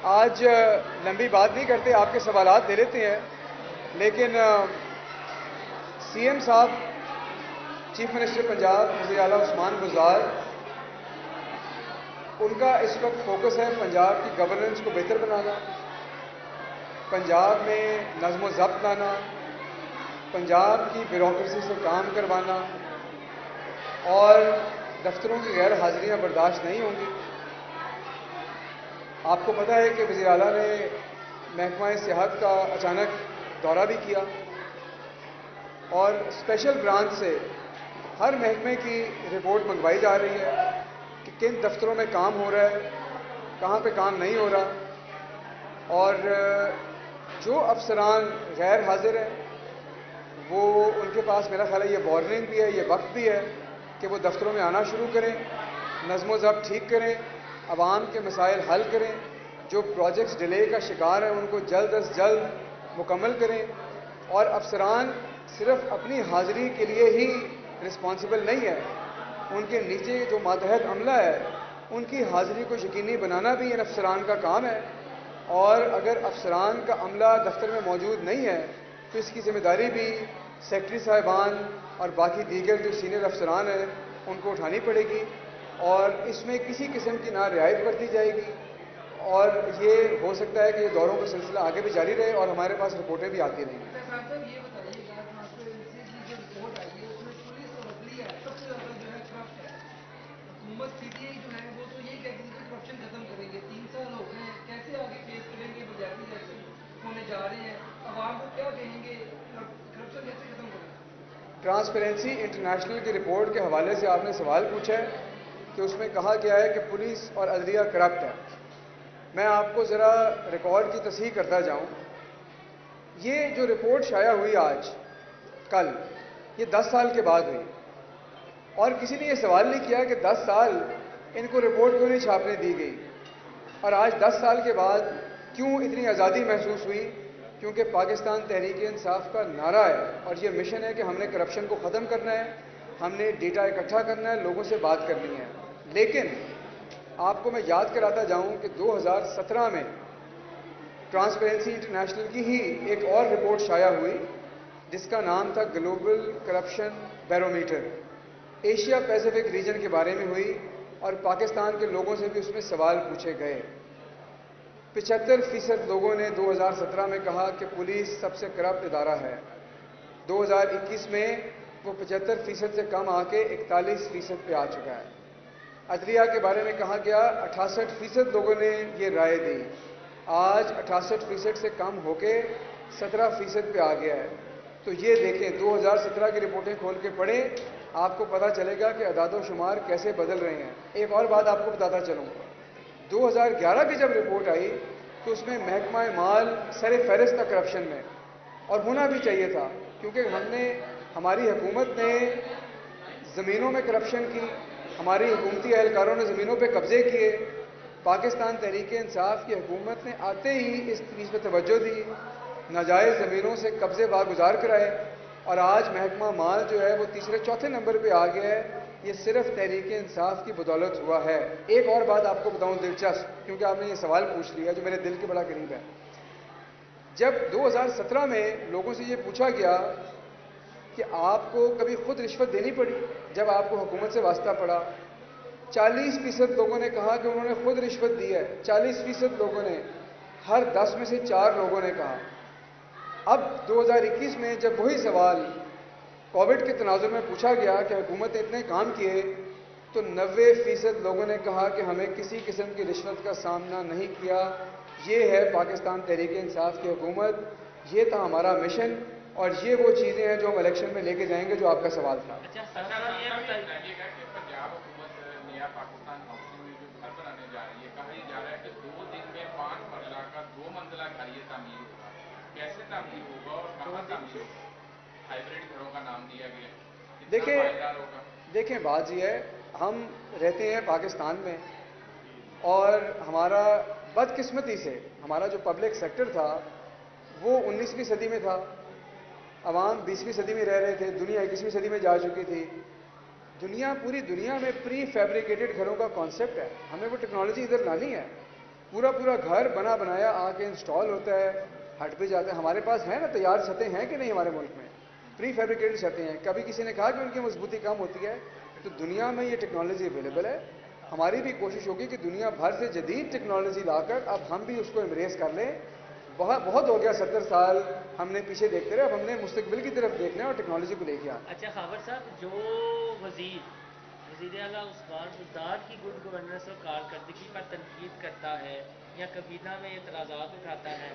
آج لمبی بات نہیں کرتے، آپ کے سوالات دے لیتے ہیں، لیکن سی ایم صاحب، چیف منسٹر پنجاب وزیر اعلیٰ عثمان بزدار، ان کا اس وقت فوکس ہے پنجاب کی گورننس کو بہتر بنانا، پنجاب میں نظم و ضبط لانا، پنجاب کی بیوروکریسی سے کام کروانا، اور دفتروں کی غیر حاضریاں برداشت نہیں ہوں گی۔ آپ کو پتہ ہے کہ وزیر اعلیٰ نے محکمہ صحت کا اچانک دورہ بھی کیا اور اسپیشل برانچ سے ہر محکمے کی رپورٹ منگوائی جا رہی ہے کہ کن دفتروں میں کام ہو رہا ہے، کہاں پہ کام نہیں ہو رہا، اور جو افسران غیر حاضر ہیں وہ ان کے پاس میرا خیال ہے یہ وارننگ بھی ہے، یہ وقت بھی ہے کہ وہ دفتروں میں آنا شروع کریں، نظم و ضبط ٹھیک کریں، عوام کے مسائل حل کریں، جو پروجیکٹس ڈیلے کا شکار ہیں ان کو جلد از جلد مکمل کریں، اور افسران صرف اپنی حاضری کے لیے ہی رسپانسبل نہیں ہے، ان کے نیچے جو ماتحت عملہ ہے ان کی حاضری کو یقینی بنانا بھی ان افسران کا کام ہے، اور اگر افسران کا عملہ دفتر میں موجود نہیں ہے تو اس کی ذمہ داری بھی سیکٹری صاحبان اور باقی دیگر جو سینئر افسران ہیں ان کو اٹھانی پڑے گی، اور اس میں کسی قسم کی نہ رعایت برتی جائے گی، اور یہ ہو سکتا ہے کہ یہ دوروں کا سلسلہ آگے بھی جاری رہے اور ہمارے پاس رپورٹیں بھی آتی رہیں۔ صاحب یہ بتائیے گا، ٹرانسپیرنسی کی جو رپورٹ آئی ہے اس میں پولیس اور عدلیہ سب سے زیادہ جو ہے کرپٹ ہے۔ حکومت پی ٹی آئی جو ہے وہ تو یہی کہتی ہے کہ کرپشن ختم کریں گے، 3 سال ہو گئے ہیں، کیسے آگے فیس کریں گے؟ بجاتی الیکشن ہونے جا رہے ہیں، عوام کو کیا کہیں گے؟ کرپشن کیسے ختم کریں گے؟ ٹرانسپیرنسی انٹرنیشنل کی رپورٹ کے حوالے سے آپ نے سوال پوچھا ہے کہ اس میں کہا گیا ہے کہ پولیس اور عدلیہ کرپٹ ہے۔ میں آپ کو ذرا ریکارڈ کی تصحیح کرتا جاؤں۔ یہ جو رپورٹ شائع ہوئی آج کل، یہ 10 سال کے بعد ہوئی، اور کسی نے یہ سوال نہیں کیا کہ 10 سال ان کو رپورٹ کیوں نہیں چھاپنے دی گئی، اور آج 10 سال کے بعد کیوں اتنی آزادی محسوس ہوئی؟ کیونکہ پاکستان تحریک انصاف کا نعرہ ہے اور یہ مشن ہے کہ ہم نے کرپشن کو ختم کرنا ہے، ہم نے ڈیٹا اکٹھا کرنا ہے، لوگوں سے بات کرنی ہے۔ لیکن آپ کو میں یاد کراتا جاؤں کہ 2017 میں ٹرانسپیرنسی انٹرنیشنل کی ہی ایک اور رپورٹ شائع ہوئی جس کا نام تھا global corruption barometer, Asia Pacific region کے بارے میں ہوئی، اور پاکستان کے لوگوں سے بھی اس میں سوال پوچھے گئے۔ 75% لوگوں نے 2017 میں کہا کہ پولیس سب سے کرپٹ ادارہ ہے۔ 2021 میں وہ 75% سے کم آ کے 41% پہ آ چکا ہے۔ عدلیہ کے بارے میں کہا گیا 68% لوگوں نے یہ رائے دی، آج 68% سے کم ہو کے 17% پہ آ گیا ہے۔ تو یہ دیکھیں 2017 کی رپورٹیں کھول کے پڑھیں، آپ کو پتہ چلے گا کہ اعداد و شمار کیسے بدل رہے ہیں۔ ایک اور بات آپ کو بتاتا چلوں، 2011 کی جب رپورٹ آئی تو اس میں محکمہ مال سر فہرست تھا کرپشن میں، اور ہونا بھی چاہیے تھا، کیونکہ ہماری حکومت نے زمینوں میں کرپشن کی، ہماری حکومتی اہلکاروں نے زمینوں پہ قبضے کیے۔ پاکستان تحریک انصاف کی حکومت نے آتے ہی اس چیز پہ توجہ دی، ناجائز زمینوں سے قبضے برگزار کرائے، اور آج محکمہ مال جو ہے وہ تیسرے چوتھے نمبر پہ آ گیا ہے۔ یہ صرف تحریک انصاف کی بدولت ہوا ہے۔ ایک اور بات آپ کو بتاؤں دلچسپ، کیونکہ آپ نے یہ سوال پوچھ لیا جو میرے دل کے بڑا قریب ہے۔ جب 2017 میں لوگوں سے یہ پوچھا گیا کہ آپ کو کبھی خود رشوت دینی پڑی جب آپ کو حکومت سے واسطہ پڑا، 40% لوگوں نے کہا کہ انہوں نے خود رشوت دی ہے، 40% لوگوں نے، ہر 10 میں سے 4 لوگوں نے کہا۔ اب 2021 میں جب وہی سوال کووڈ کے تناظر میں پوچھا گیا کہ حکومت نے اتنے کام کیے، تو 90% لوگوں نے کہا کہ ہمیں کسی قسم کی رشوت کا سامنا نہیں کیا۔ یہ ہے پاکستان تحریک انصاف کی حکومت، یہ تھا ہمارا مشن، اور یہ وہ چیزیں ہیں جو ہم الیکشن میں لے کے جائیں گے، جو آپ کا سوال تھا۔ اچھا سر، یہ بتائیے گا کہ پنجاب حکومت نیا پاکستان ہاؤسنگ میں جو گھر بنانے جا رہی ہے، کہا یہ جا رہا ہے کہ 2 دن میں 5 مرلہ کا 2 منزلہ گھر یہ تعمیر ہوگا، کیسے تعمیر ہوگا اور کہاں تعمیر ہوگا؟ ہائیبریڈ گھروں کا نام دیا گیا، کتنا پائیدار ہوگا؟ دیکھیں بات یہ ہے، ہم رہتے ہیں پاکستان میں، اور ہمارا بدقسمتی سے ہمارا جو پبلک سیکٹر تھا وہ 19ویں صدی میں تھا، عوام 20ویں صدی میں رہ رہے تھے، دنیا 21ویں صدی میں جا چکی تھی۔ پوری دنیا میں پری فیبریکیٹڈ گھروں کا کانسیپٹ ہے، ہمیں وہ ٹیکنالوجی ادھر لانی ہے۔ पूरा पूरा घर बना बनाया आके इंस्टॉल होता है, हट पे जाता है। हमारे पास है ना तैयार छतें हैं कि नहीं हमारे मुल्क में, प्री फैब्रिकेटेड छतें हैं। कभी किसी ने कहा कि उनकी मजबूती कम होती है? तो दुनिया में ये टेक्नोलॉजी अवेलेबल है। हमारी भी कोशिश होगी कि दुनिया भर से जदीद टेक्नोलॉजी लाकर अब हम भी उसको एम्ब्रेस कर लें। बहुत हो गया 70 साल हमने पीछे देखते रहे, अब हमने मुस्तकबिल की तरफ देखना है और टेक्नोलॉजी को लेके आना। अच्छा खावर साहब, जो वज़ीर आला उस्मान बुज़दार की गुड गवर्नेंस और कारकर्दगी पर तनकीद करता है या कबीना में एतराज़ात उठाता है,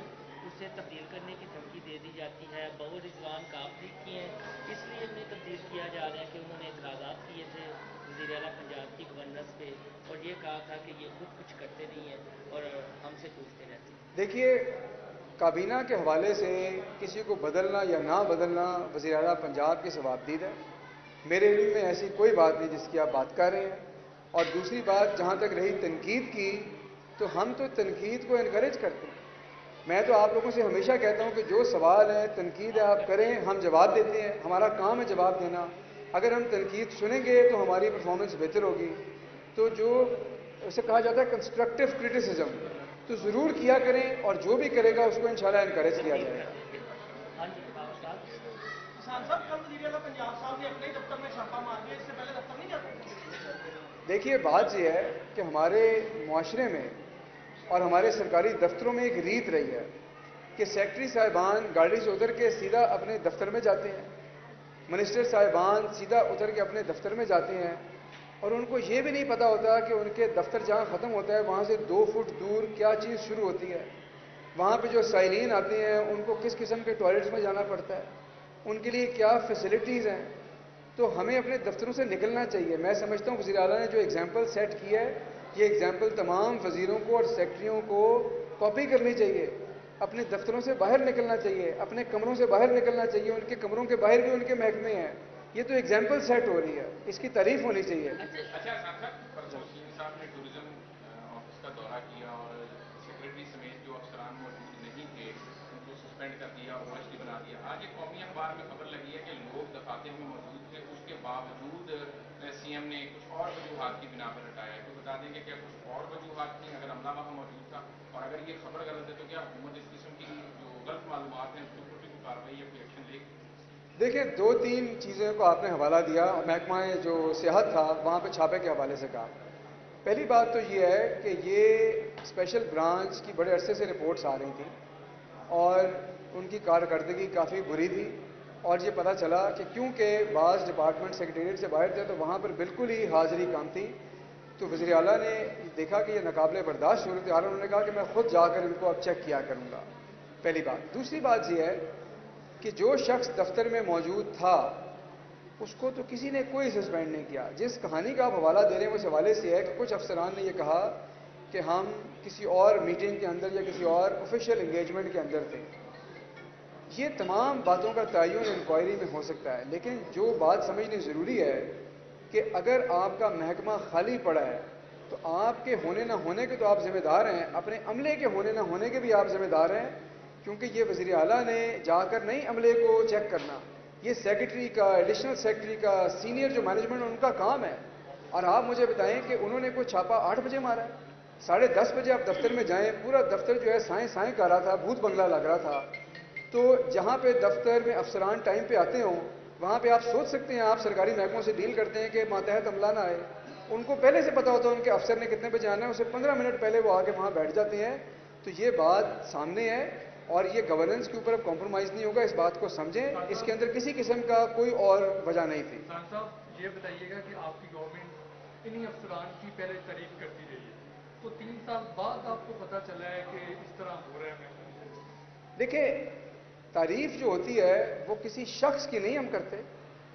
उसे तब्दील करने की धमकी दे दी जाती है। बहु रिजवान काफी की हैं, इसलिए उन्हें तब्दील किया जा रहा है कि उन्होंने एतराज़ात किए थे वज़ीर आला पंजाब की गवर्नेंस पे, और ये कहा था कि ये खुद कुछ करते नहीं हैं और हमसे पूछते रहते हैं। देखिए, काबीना के हवाले से किसी को बदलना या ना बदलना वज़ीर आला पंजाब की सवाबदीद है। मेरे इल्म में ऐसी कोई बात नहीं जिसकी आप बात कर रहे हैं। और दूसरी बात, जहाँ तक रही तनकीद की, तो हम तो तनकीद को इनकरेज करते हैं। मैं तो आप लोगों से हमेशा कहता हूँ कि जो सवाल है, तनकीद है, आप करें, हम जवाब देते हैं। हमारा काम है जवाब देना। अगर हम तनकीद सुनेंगे तो हमारी परफॉर्मेंस बेहतर होगी। तो जो उसे कहा जाता है कंस्ट्रक्टिव क्रिटिसिज्म, तो ज़रूर किया करें, और जो भी करेगा उसको इंशाल्लाह इनकरेज किया जाएगा। किसान साहब, कल वज़ीर आला पंजाब साहब ने अपने दफ्तर में छापा मार दिया, इससे पहले दफ्तर नहीं जाते? देखिए, बात यह है कि हमारे मुआशरे में और हमारे सरकारी दफ्तरों में एक रीत रही है कि सेक्रेटरी साहिबान गाड़ी से उतर के सीधा अपने दफ्तर में जाते हैं, मिनिस्टर साहिबान सीधा उतर के अपने दफ्तर में जाते हैं, और उनको ये भी नहीं पता होता कि उनके दफ्तर जहाँ ख़त्म होता है वहाँ से 2 फुट दूर क्या चीज़ शुरू होती है। वहाँ पे जो साइलिन आते हैं उनको किस किस्म के टॉयलेट्स में जाना पड़ता है, उनके लिए क्या फैसिलिटीज़ हैं। तो हमें अपने दफ्तरों से निकलना चाहिए। मैं समझता हूँ वज़ीर आला ने जो एग्जाम्पल सेट किया है, ये एग्जाम्पल तमाम वज़ीरों को और सेक्रेटरियों को कॉपी करनी चाहिए। अपने दफ्तरों से बाहर निकलना चाहिए, अपने कमरों से बाहर निकलना चाहिए। उनके कमरों के बाहर भी उनके महकमे हैं। ये तो एग्जाम्पल सेट हो रही है, इसकी तारीफ होनी चाहिए। अच्छा सांसद, परसों सीएम साहब ने टूरिज्म ऑफिस का दौरा किया और सेक्रेटरी समेत जो अफसरान मौजूद नहीं थे उनको सस्पेंड कर दिया, ओएसडी बना दिया। आज एक कौमी अखबार में खबर लगी है कि लोग दफातर में मौजूद थे, उसके बावजूद सीएम ने कुछ और वजूहात की बिना पर हटाया है। तो बता देंगे क्या कुछ और वजूहात थी? अगर अमला वहाँ मौजूद था, और अगर ये खबर गलत है तो क्या हुकूमत इस किस्म की जो गलत मालूमात हैं उसके ऊपर भी कोई कार्रवाई या कोई एक्शन लेगी? देखिए, 2-3 चीज़ों को आपने हवाला दिया। महकमा जो सेहत था वहाँ पे छापे के हवाले से कहा। पहली बात तो ये है कि ये स्पेशल ब्रांच की बड़े अरसे से रिपोर्ट्स आ रही थी और उनकी कारकर्दगी काफ़ी बुरी थी, और ये पता चला कि क्योंकि बाज़ डिपार्टमेंट सेक्रेटेरिएट से बाहर थे तो वहाँ पर बिल्कुल ही हाज़िरी कम थी। तो वज़ीर आला ने देखा कि ये नाकाबिले बर्दाश्त सूरत हाल, उन्होंने कहा कि मैं खुद जाकर इनको अब चेक किया करूँगा। पहली बात। दूसरी बात यह है कि जो शख्स दफ्तर में मौजूद था उसको तो किसी ने कोई सस्पेंड नहीं किया। जिस कहानी का आप हवाला दे रहे हैं उस हवाले से है कि कुछ अफसरान ने यह कहा कि हम किसी और मीटिंग के अंदर या किसी और ऑफिशियल इंगेजमेंट के अंदर थे। ये तमाम बातों का तयन इंक्वायरी में हो सकता है, लेकिन जो बात समझनी ज़रूरी है कि अगर आपका महकमा खाली पड़ा है तो आपके होने ना होने के तो आप ज़िम्मेदार हैं, अपने अमले के होने ना होने के भी आप ज़िम्मेदार हैं। क्योंकि ये वज़ीर आला ने जाकर नहीं अमले को चेक करना, ये सेक्रेटरी का, एडिशनल सेक्रेटरी का, सीनियर जो मैनेजमेंट उनका काम है। और आप मुझे बताएं कि उन्होंने कोई छापा 8 बजे मारा है, 10:30 बजे आप दफ्तर में जाएं, पूरा दफ्तर जो है साएँ साएँ कर रहा था, भूत बंगला लग रहा था। तो जहाँ पे दफ्तर में अफसरान टाइम पे आते हों वहाँ पे आप सोच सकते हैं, आप सरकारी महकमों से डील करते हैं कि मातहत अमला ना आए। उनको पहले से पता होता है उनके अफसर ने कितने बजे आना है, उसे 15 मिनट पहले वो आके वहाँ बैठ जाते हैं। तो ये बात सामने है और ये गवर्नेंस के ऊपर अब कॉम्प्रोमाइज़ नहीं होगा, इस बात को समझें। इसके अंदर किसी किस्म का कोई और वजह नहीं थी। साहब, ये बताइएगा कि आपकी गवर्नमेंट इन्हीं अफसरान की पहले तारीफ करती रही है, तो 3 साल बाद आपको पता चला है कि इस तरह हो रहा है। देखिए, तारीफ जो होती है वो किसी शख्स की नहीं हम करते,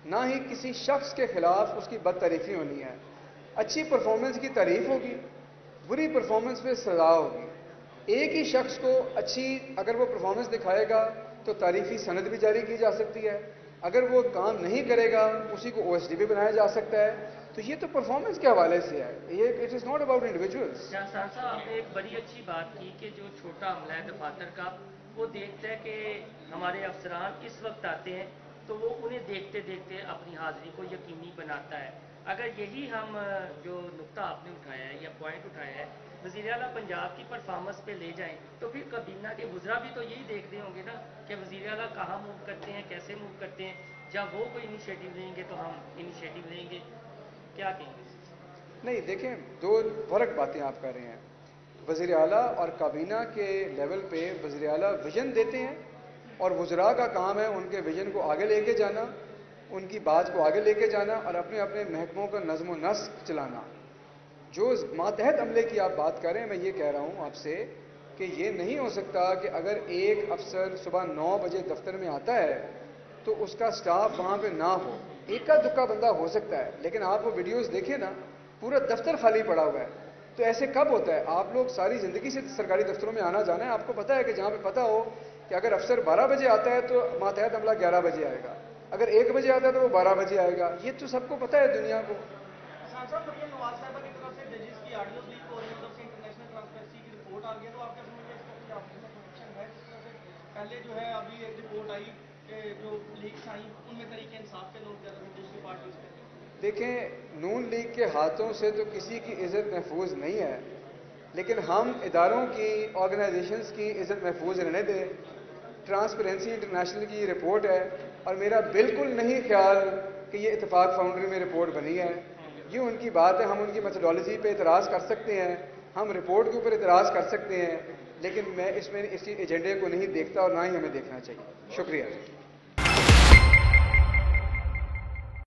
ना ही किसी शख्स के खिलाफ उसकी बदतरीफी होनी है। अच्छी परफॉर्मेंस की तारीफ होगी, बुरी परफॉर्मेंस पे सजा होगी। एक ही शख्स को अच्छी अगर वो परफॉर्मेंस दिखाएगा तो तारीफी सनद भी जारी की जा सकती है, अगर वो काम नहीं करेगा उसी को ओएसडी भी बनाया जा सकता है। तो ये तो परफॉर्मेंस के हवाले से है, ये it is not about individuals. साहब, आपने एक बड़ी अच्छी बात की कि जो छोटा अमला है दफातर का, वो देखता है कि हमारे अफसरान इस वक्त आते हैं तो वो उन्हें देखते देखते अपनी हाजिरी को यकीनी बनाता है। अगर यही हम जो नुक्ता आपने उठाया है या पॉइंट उठाया है वज़ीर आला पंजाब की परफॉर्मेंस पे ले जाएं, तो फिर काबीना के वज़रा भी तो यही देख रहे होंगे ना कि वज़ीर आला कहाँ मूव करते हैं, कैसे मूव करते हैं। जब वो कोई इनिशिएटिव लेंगे तो हम इनिशिएटिव लेंगे। क्या कहेंगे? नहीं, देखें, दो फर्क बातें आप कर रहे हैं। वज़ीर आला और काबीना के लेवल पे वज़ीर आला विजन देते हैं और वज़रा का काम है उनके विजन को आगे लेके जाना, उनकी बात को आगे लेके जाना और अपने अपने महकमों का नज़्म व नस्क चलाना। जो मातहत अमले की आप बात करें, मैं ये कह रहा हूँ आपसे कि ये नहीं हो सकता कि अगर एक अफसर सुबह 9 बजे दफ्तर में आता है तो उसका स्टाफ वहाँ पे ना हो। इक्का दुक्का बंदा हो सकता है, लेकिन आप वो वीडियोस देखें ना, पूरा दफ्तर खाली पड़ा हुआ है। तो ऐसे कब होता है? आप लोग सारी ज़िंदगी से सरकारी दफ्तरों में आना जाना है, आपको पता है कि जहाँ पे पता हो कि अगर अफसर 12 बजे आता है तो मातहत अमला 11 बजे आएगा, अगर 1 बजे आता है तो वो 12 बजे आएगा। ये तो सबको पता है दुनिया को। सांसद मरियम नवाज साहिबा की तरफ से जजेस की ऑडियोज लीक हो रही है, उधर से इंटरनेशनल ट्रांसपेरेंसी की रिपोर्ट आ गई है, तो आप क्या समझते हैं इसका कोई आपस में कनेक्शन है? जिस तरह से पहले जो है अभी एक रिपोर्ट आई कि जो लीक्स आई उनमें तरीके इंसाफ के लोग ज़्यादा थे दूसरी पार्टी से। देखें, नून लीग के हाथों से तो किसी की इज़्ज़त महफूज नहीं है, लेकिन हम इदारों की, ऑर्गेनाइजेशंस की इज़्ज़त महफूज रहने दें। ट्रांसपेरेंसी इंटरनेशनल की रिपोर्ट है और मेरा बिल्कुल नहीं ख्याल कि ये इत्तेफाक फाउंड्री में रिपोर्ट बनी है। ये उनकी बात है, हम उनकी मेथोडोलॉजी पे इतराज़ कर सकते हैं, हम रिपोर्ट के ऊपर इतराज़ कर सकते हैं, लेकिन मैं इसमें इसी एजेंडे को नहीं देखता और ना ही हमें देखना चाहिए। शुक्रिया।